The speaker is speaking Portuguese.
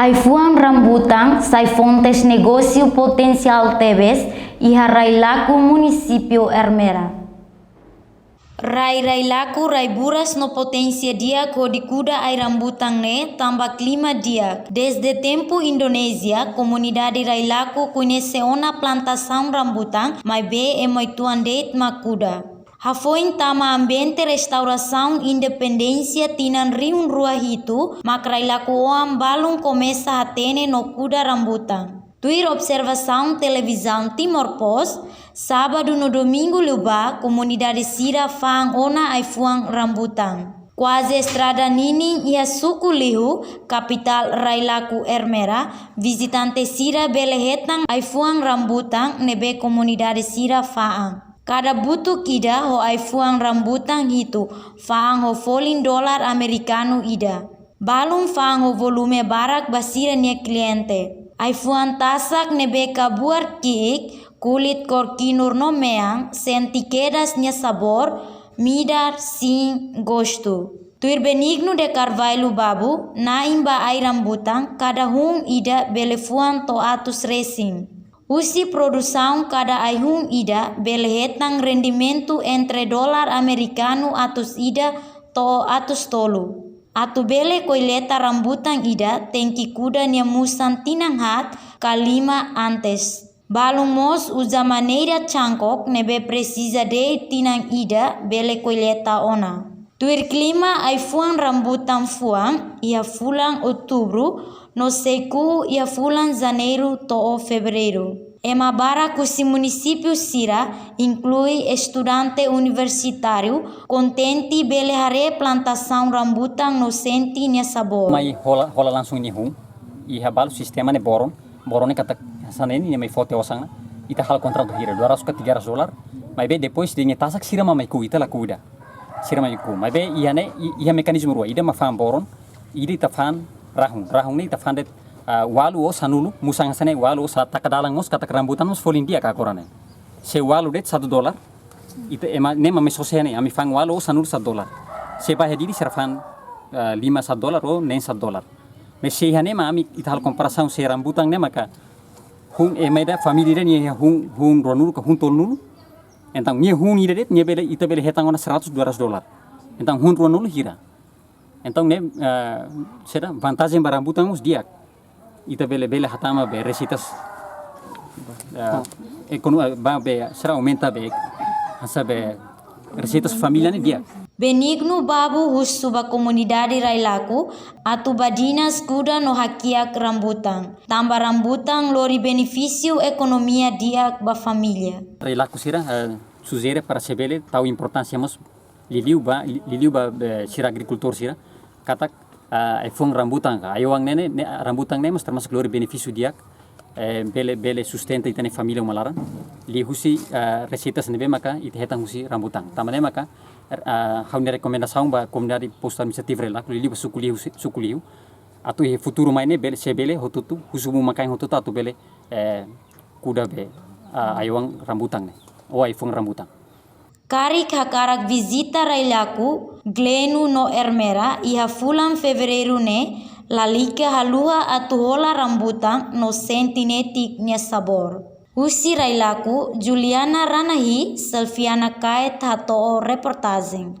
Aifuan rambutan sai fontes negócio potencial tebes e Railaku município Ermera. Railaku buras no potência dia ko di kuda ai rambutan ne tambah clima dia. Desde tempo Indonésia, comunidade Railaku conhece uma plantação rambutan, mas be e mai tuan deit makuda. Hafoin tama ambiente restauração independência tinan riun rua hitu, mak Railaku oam balung começa a tene no kuda rambutan. Tuir observação televisão Timor Post, sábado no domingo luba, comunidade Sira fang ona aifuang rambutan. Quase estrada Nining ia suku Lihu, capital Railaku Ermera, visitante Sira belehetang aifuang rambutan nebe comunidade Sira faang. Cada butuh ida ho aifuang rambutan hitu, faang ho $40 americano ida. Balum faang ho volume barak basira nia kliente. Aifuan tasak nebe kabuar kiik, kulit korkinur no meang, senti quedas nia sabor, midar sin gosto. Tuir benigno de Carvalho babu, na imba ai rambutan, cada ida belefuan to atus racing. Usi produção cada ai ida belehetang rendimento entre $1 americano atus ida to atus tolu. Atu bele colheita rambutan ida tem que kuda nia musan tinang hat kalima antes. Balumos usa maneira cangkok nebe precisa de tinang ida bele colheita ona. Tuir clima ai fuang rambutan fuang ia fulang outubro no seku ia fulang janeiro to fevereiro. Ema bara kusi município Sira inclui estudante universitário contente bele hare plantação rambutan no senti nia sabor. Mai rola langsung ini hung i habal sistema ne boron kata saneni ne mai foto osang ita hal kontrak hira $200 ke $300 mai be depois de tasak sira mai ku ita la kuda sira mai ku mai be ia mekanisme rua ida ma fam boron ida ta fan rahung ni ta fan de walu o sanulu musang sane walu sa takadalang mos kata rambutan mos folindia ka korane se walu det $1 ita ema nema me sosene ami fang walu o sanulu $1 se ba hedidi serfan $5 o nem $1 me se hane ma ami ita hal comparação se rambutan ne maka hun emeda família ni hun ronulu ka hun tolnulu entang ni hun ida det ni bele ita bele hetang ona $100-200 entang hun ronulu hira entang ne seda vantagem barambutan mos dia ita bele hatama be resitas be será aumenta be hasa be resitas família ni dia. Benigno babu husuba comunidade Railaku atu badinas kuda no hakiak rambutan. Tambah rambutan lori benefício ekonomia dia ba família. Railaku sira sugere para sebele tahu importância mas liliu ba sira agricultor sira katak efong rambutan ka ayuang nene rambutan ne mas termasuk lori benefício dia bele sustenta itane família malaran li husi resitas nebe maka ite hetang husi rambutan tamane maka haune rekomendação ba comunidade posto administrativo Railaku li sukuliu atu he futuro maine bele sebele hotutu husumu makai hotutu atu bele kuda be ayuang rambutan ne o efong rambutan. Karik hakarak visita Railaku Glenu no Ermera iha fulan fevereiro ne lalika halua atu hola rambutan no sentinetik nia sabor. Usi Railaku Juliana Ranahi Selviana Kaet hato reportagem.